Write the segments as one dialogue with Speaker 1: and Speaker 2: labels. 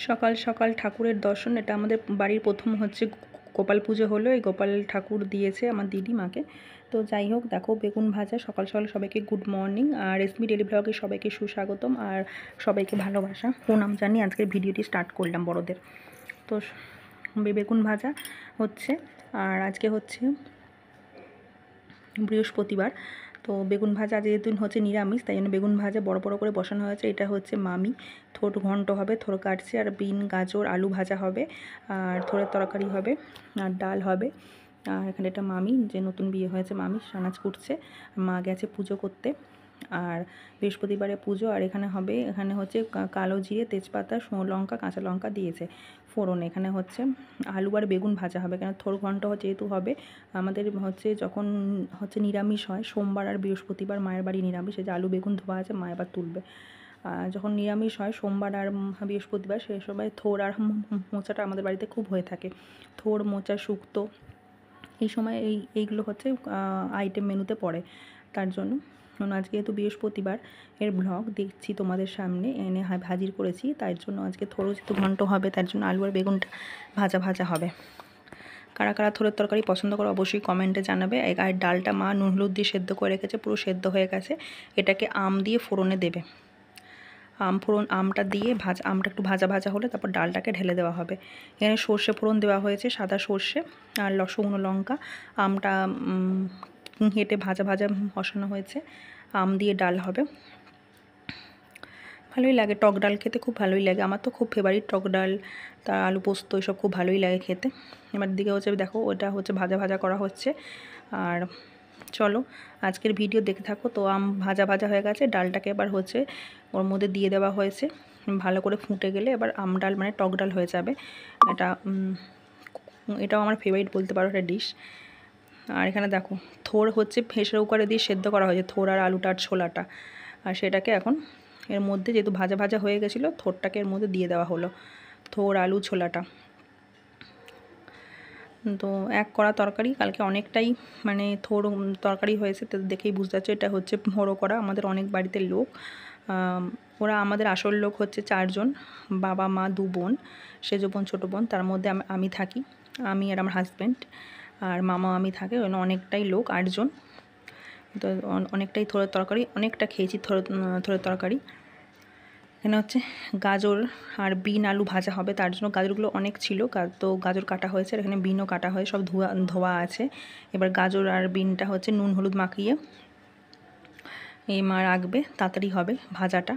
Speaker 1: সকাল সকাল ঠাকুরের দর্শন, এটা আমাদের বাড়ির প্রথম হচ্ছে গোপাল পুজো হলো। এই গোপাল ঠাকুর দিয়েছে আমার দিদি মাকে। তো যাই হোক, দেখো বেগুন ভাজা। সকাল সকাল সবাইকে গুড মর্নিং, আর রেসমি ডেলি ব্লগে সবাইকে সুস্বাগতম আর সবাইকে ভালোবাসা প্রণাম জানিয়ে আজকের ভিডিওটি স্টার্ট করলাম বড়দের। তো বেগুন ভাজা হচ্ছে, আর আজকে হচ্ছে বৃহস্পতিবার। তো বেগুন ভাজা যেহেতু হচ্ছে নিরামিষ, তাই জন্য বেগুন ভাজা বড় বড় করে বসানো হয়েছে। এটা হচ্ছে মামি থোড় ঘন্ট হবে, থোড় কাটছে, আর বিন গাজর আলু ভাজা হবে, আর থোড়ের তরকারি হবে, আর ডাল হবে। আর এখানে এটা মামি, যে নতুন বিয়ে হয়েছে মামি, সানাজ কুটছে। মা গেছে পুজো করতে, আর বৃহস্পতিবারে পুজো। আর এখানে হবে, এখানে হচ্ছে কালো জিরে, তেজপাতা, শুকনো লঙ্কা, কাঁচা লঙ্কা দিয়েছে ফোড়ন। এখানে হচ্ছে আলু আর বেগুন ভাজা হবে, কেন থোড় ঘন্ট যেহেতু হবে। আমাদের হচ্ছে যখন হচ্ছে নিরামিষ হয় সোমবার আর বৃহস্পতিবার, মায়ের বাড়ি নিরামিষ, এই যে আলু বেগুন ধোয়া আছে, মা এবার তুলবে। যখন নিরামিষ হয় সোমবার আর বৃহস্পতিবার, সেই সময় থোড় আর মোচাটা আমাদের বাড়িতে খুব হয়ে থাকে। থোড়, মোচা, শুক্তো, এই সময় এইগুলো হচ্ছে আইটেম মেনুতে পড়ে। তার জন্য আজকে যেহেতু বৃহস্পতিবার, এর ব্লগ দেখছি তোমাদের সামনে এনে হাজির করেছি। তার জন্য আজকে থোড়ো যেহেতু ঘন্ট হবে, তার জন্য আলু আর বেগুনটা ভাজা ভাজা হবে। কারা কারা থোড়ের তরকারি পছন্দ করো অবশ্যই কমেন্টে জানাবে। আর ডালটা মা নুন হলুদ দিয়ে সেদ্ধ করে রেখেছে, পুরো সেদ্ধ হয়ে গেছে। এটাকে আম দিয়ে ফোড়নে দেবে। আমটা দিয়ে আমটা একটু ভাজা ভাজা হলে তারপর ডালটাকে ঢেলে দেওয়া হবে। এখানে সর্ষে ফোড়ন দেওয়া হয়েছে, সাদা সর্ষে আর শুকনো লঙ্কা। আমটা হেঁটে ভাজা ভাজা বসানো হয়েছে। আম দিয়ে ডাল হবে, ভালোই লাগে। টক ডাল খেতে খুব ভালোই লাগে, আমার তো খুব ফেভারিট টক ডাল, তার আলু পোস্ত এসব খুব ভালোই লাগে খেতে। এবার দিকে হচ্ছে দেখো, ওটা হচ্ছে ভাজা ভাজা করা হচ্ছে। আর চলো আজকের ভিডিও দেখে থাকো। তো আম ভাজা ভাজা হয়ে গেছে, ডালটাকে এবার হচ্ছে ওর মধ্যে দিয়ে দেওয়া হয়েছে। ভালো করে ফুটে গেলে এবার আম ডাল মানে টক ডাল হয়ে যাবে। এটাও আমার ফেভারিট বলতে পারো, একটা ডিশ। আর এখানে দেখো থোড় হচ্ছে প্রেসার কুকারে দিয়ে সেদ্ধ করা হয়েছে, থোড় আর আলুটা আর ছোলাটা। আর সেটাকে এখন এর মধ্যে যেহেতু ভাজা ভাজা হয়ে গেছিলো, থোড়টাকে এর মধ্যে দিয়ে দেওয়া হলো, থোড় আলু ছোলাটা। তো এক কড়া তরকারি, কালকে অনেকটাই মানে থোড় তরকারি হয়েছে, তো দেখেই বুঝতে পারছো এটা হচ্ছে বড়ো করা। আমাদের অনেক বাড়িতে লোক, ওরা আমাদের আসল লোক হচ্ছে 4 জন, বাবা মা 2 বোন, সেজ বোন ছোটো বোন, তার মধ্যে আমি থাকি, আমি আর আমার হাজব্যান্ড, আর মামা আমি থাকে, অনেকটাই লোক 8 জন। তো অনেকটাই থোড়ের তরকারি, অনেকটা খেয়েছি থোড়ের তরকারি। এখানে হচ্ছে গাজর আর বিন আলু ভাজা হবে, তার জন্য গাজরগুলো অনেক ছিল, তো গাজর কাটা হয়েছে। আর এখানে বিনও কাটা হয়ে সব ধোয়া আছে। এবার গাজর আর বিনটা হচ্ছে নুন হলুদ মাখিয়ে এই মা রাখবে, তাড়াতাড়ি হবে ভাজাটা।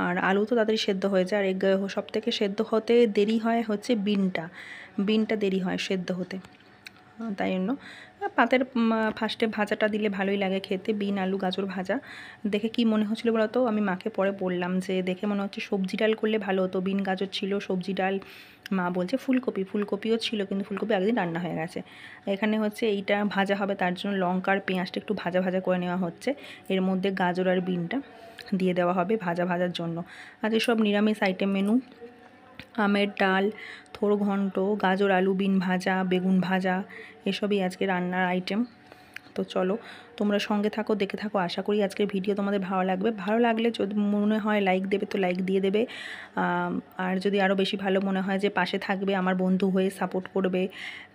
Speaker 1: আর আলু তো তাড়াতাড়ি সেদ্ধ হয়ে যায়। আর সব থেকে সেদ্ধ হতে দেরি হয় হচ্ছে বিনটা দেরি হয় সেদ্ধ হতে, তাই জন্য পাতের ফার্স্টে ভাজাটা দিলে ভালোই লাগে খেতে। বিন আলু গাজর ভাজা দেখে কি মনে হচ্ছিলো বলো তো, আমি মাকে পরে বললাম যে দেখে মনে হচ্ছে সবজি ডাল করলে ভালো হতো। বিন গাজর ছিল, সবজি ডাল। মা বলছে ফুলকপিও ছিল, কিন্তু ফুলকপি একদিন রান্না হয়ে গেছে। এখানে হচ্ছে এইটা ভাজা হবে, তার জন্য লঙ্কা আর পেঁয়াজটা একটু ভাজা ভাজা করে নেওয়া হচ্ছে। এর মধ্যে গাজর আর বিনটা দিয়ে দেওয়া হবে ভাজার জন্য। আর এসব নিরামিষ আইটেম মেনু, আমের ডাল, থোড় ঘন্ট, গাজর আলু বিন ভাজা, বেগুন ভাজা, এসবই আজকে রান্নার আইটেম। তো চলো তোমরা সঙ্গে থাকো, দেখে থাকো। আশা করি আজকের ভিডিও তোমাদের ভালো লাগবে। ভালো লাগলে যদি মনে হয় লাইক দেবে তো লাইক দিয়ে দেবে, আর যদি আরও বেশি ভালো মনে হয় যে পাশে থাকবে, আমার বন্ধু হয়ে সাপোর্ট করবে,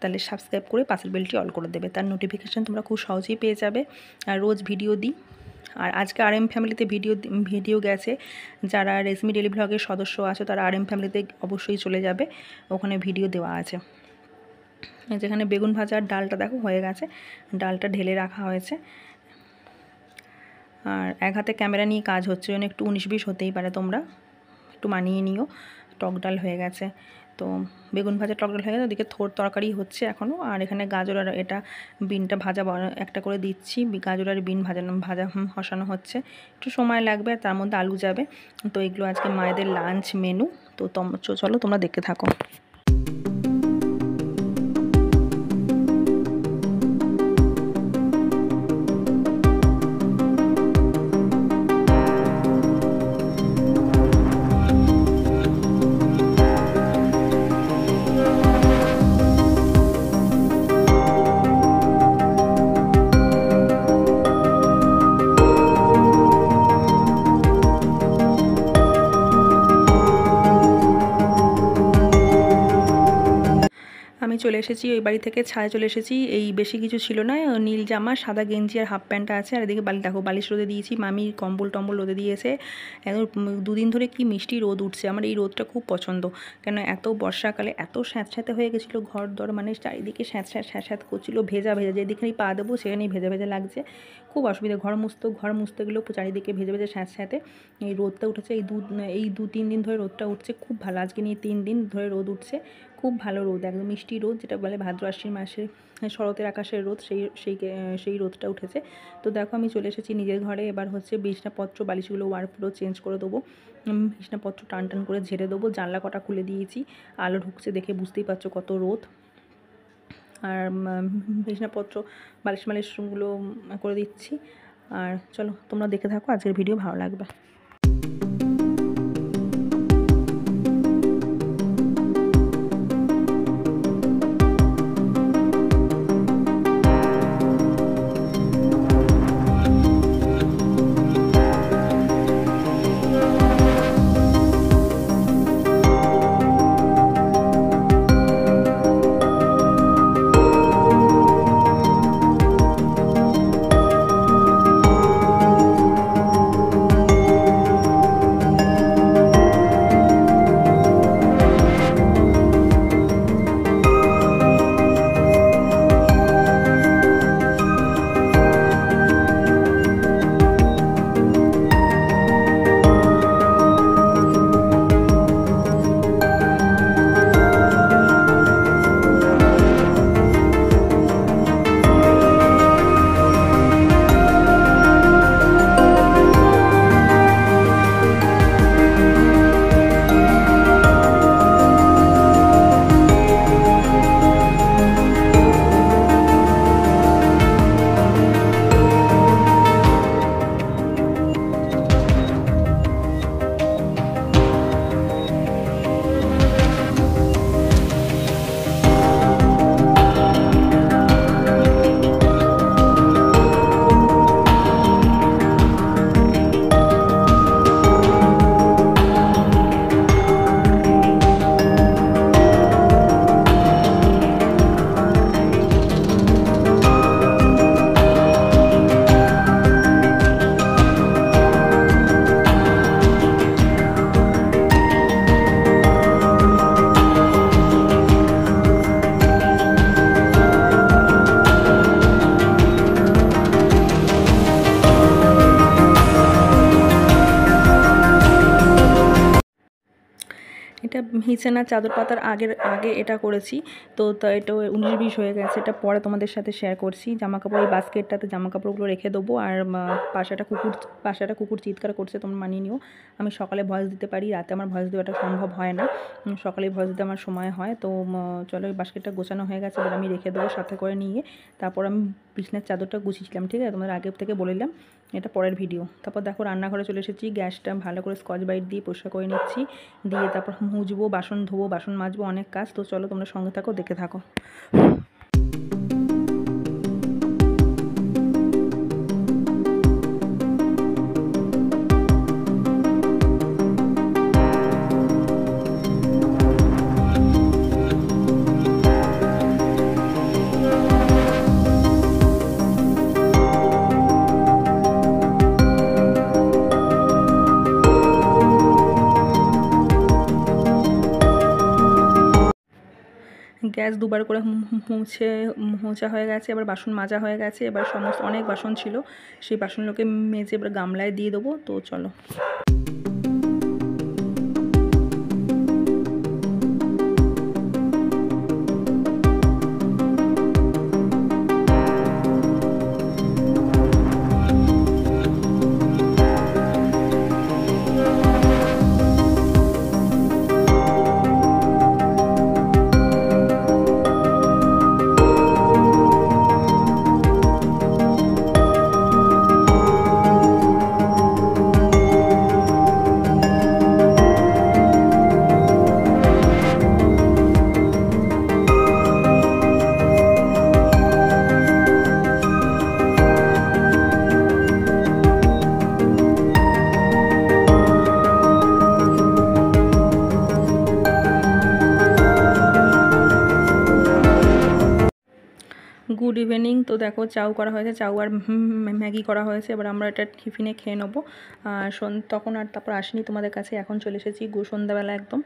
Speaker 1: তাহলে সাবস্ক্রাইব করে পাশের বেলটি অল করে দেবে, তার নোটিফিকেশান তোমরা খুব সহজেই পেয়ে যাবে। আর রোজ ভিডিও দিই। আর আজকে RM ফ্যামিলিতে ভিডিও গেছে, যারা রেসমি ডেলি ব্লগের সদস্য আছে তারা RM ফ্যামিলিতে অবশ্যই চলে যাবে, ওখানে ভিডিও দেওয়া আছে। যেখানে বেগুন ভাজার ডালটা দেখো হয়ে গেছে, ডালটা ঢেলে রাখা হয়েছে। আর এক হাতে ক্যামেরা নিয়ে কাজ হচ্ছে, জন্য একটু 19-20 হতেই পারে, তোমরা একটু মানিয়ে নিও। টক ডাল হয়ে গেছে, তো বেগুন ভাজা টক ডাল হয়ে গেছে, ওদিকে থোড় তরকারি হচ্ছে এখনও। আর এখানে গাজর আর এটা বিনটা ভাজা একটা করে দিচ্ছি, গাজর আর বিন ভাজা বসানো হচ্ছে, একটু সময় লাগবে। আর তার মধ্যে আলু যাবে। তো এগুলো আজকে মায়েদের লাঞ্চ মেনু। তো চলো তোমরা দেখতে থাকো। আমি চলে এসেছি ওই বাড়ি থেকে, ছাদে চলে এসেছি। এই বেশি কিছু ছিল না, নীল জামা, সাদা গেঞ্জি আর হাফ প্যান্টটা আছে। আর এদিকে দেখো বালিশ রোদে দিয়েছি, মামি কম্বল টম্বল রোদে দিয়েছে। একদম দুদিন ধরে কি মিষ্টি রোদ উঠছে, আমার এই রোদটা খুব পছন্দ। কেন এত বর্ষাকালে এত স্যাঁতস্যাঁতে হয়ে গেছিলো ঘর দর, মানে চারিদিকে স্যাঁত করছিলো, ভেজা ভেজা, যেদিকেই পা দেবো সেখানেই ভেজা ভেজা লাগছে, খুব অসুবিধা। ঘর মুছতে গেলেও চারিদিকে ভেজা ভেজা স্যাঁতে। এই রোদটা উঠেছে, এই দু তিন দিন ধরে রোদটা উঠছে খুব ভালো। আজকে নিয়ে 3 দিন ধরে রোদ উঠছে, খুব ভালো রোদ, একদম মিষ্টি রোদ, যেটা বলে ভাদ্র আশ্বিন মাসে শরতের আকাশের রোদ, সেই রোদটা উঠেছে। তো দেখো আমি চলে এসেছি নিজের ঘরে। এবার হচ্ছে বিছনাপত্র বালিশগুলো পুরো চেঞ্জ করে দেবো, বিছনাপত্র টান টান করে ঝেড়ে দেবো। জানলা কটা খুলে দিয়েছি, আলো ঢুকছে দেখে বুঝতেই পারছো কত রোদ। আর বিছনাপত্র বালিশগুলো করে দিচ্ছি। আর চলো তোমরা দেখে থাকো, আজকের ভিডিও ভালো লাগবে। এটা বিছানা চাদর পাতার আগে এটা করেছি, তো এটা 19-20 হয়ে গেছে। এটা পরে তোমাদের সাথে শেয়ার করছি। জামাকাপড় এই বাস্কেটটাতে জামাকাপড়গুলো রেখে দেবো। আর পাশে একটা কুকুর চিৎকার করছে, তোমরা মানিয়ে নিও। আমি সকালে ভয়েস দিতে পারি, রাতে আমার ভয়েস দেওয়াটা সম্ভব হয় না, সকালে ভয়েস দিতে আমার সময় হয়। তো চলো এই বাস্কেটটা গোছানো হয়ে গেছে, এবার আমি রেখে দেবো সাথে করে নিয়ে। তারপর আমি বিছনার চাদরটা গুছিয়েছিলাম, ঠিক আছে, তোমাদের আগের থেকে বলে দিলাম, এটা পরের ভিডিও। তারপর দেখো রান্নাঘরে চলে এসেছি, গ্যাসটা ভালো করে স্কচ ব্রাইট দিয়ে পরিষ্কার করে নিচ্ছি, দিয়ে তারপর মুছবো, বাসন ধোবো, বাসন মাজবো, অনেক কাজ। তো চলো তোমরা সঙ্গে থাকো, দেখে থাকো। গ্যাস দুবার করে মোছা হয়ে গেছে, এবার বাসন মাজা হয়ে গেছে। এবার সমস্ত অনেক বাসন ছিল, সেই বাসনগুলোকে মেজে এবার গামলায় দিয়ে দেবো। তো চলো। Good evening. তো দেখো চাউ করা হয়েছে, চাউ আর ম্যাগি করা হয়েছে। এবার আমরা এটা টিফিনে খেয়ে নেবো। আর তখন আর তারপর আসিনি তোমাদের কাছে, এখন চলে এসেছি সন্ধ্যাবেলা একদম।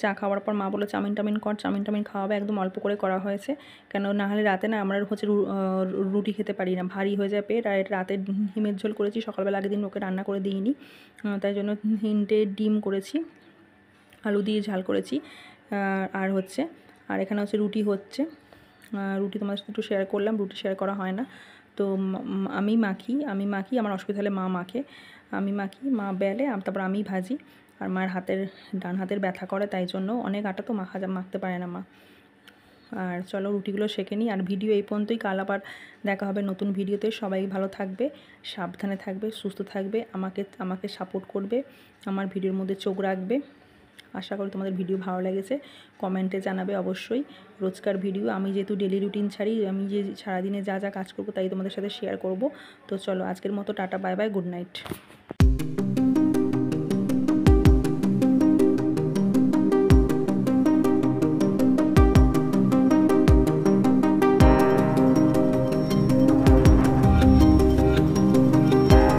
Speaker 1: চা খাওয়ার পর মা বললো চাউমিন টামিন কর, চাউমিন টামিন খাওয়াবে, একদম অল্প করে করা হয়েছে। কেন না হলে রাতে না আমরা হচ্ছে রুটি খেতে পারি না, ভারী হয়ে যায় পেট। আর রাতে ডিমের ঝোল করেছি, সকালবেলা আগের দিন ওকে রান্না করে দিইনি, তাই জন্য 3টে ডিম করেছি, আলু দিয়ে ঝাল করেছি। আর এখানে হচ্ছে রুটি হচ্ছে। রুটি তোমার সাথে একটু শেয়ার করলাম, রুটি শেয়ার করা হয় না। তো আমি মাখি, আমার অসুবিধা হলে মা মাখে, আমি মাখি, মা বেলে, তারপর আমি ভাজি। আর মায়ের ডান হাতের ব্যথা করে, তাই জন্য অনেক আটা তো মাখতে পারে না মা। আর চলো রুটিগুলো সেঁকে নিই। আর ভিডিও এই পর্যন্তই, কাল আবার দেখা হবে নতুন ভিডিওতে। সবাই ভালো থাকবে, সাবধানে থাকবে, সুস্থ থাকবে, আমাকে সাপোর্ট করবে, আমার ভিডিওর মধ্যে চোখ রাখবে। আশা করি তোমাদের ভিডিও ভালো লেগেছে, কমেন্টে জানাবে অবশ্যই। রোজকার ভিডিও, আমি যেহেতু ডেলি রুটিন ছাড়ি, আমি যে সারাদিনে যা যা কাজ করবো তাই তোমাদের সাথে শেয়ার করব। তো চলো আজকের মতো tata, bye bye, good night.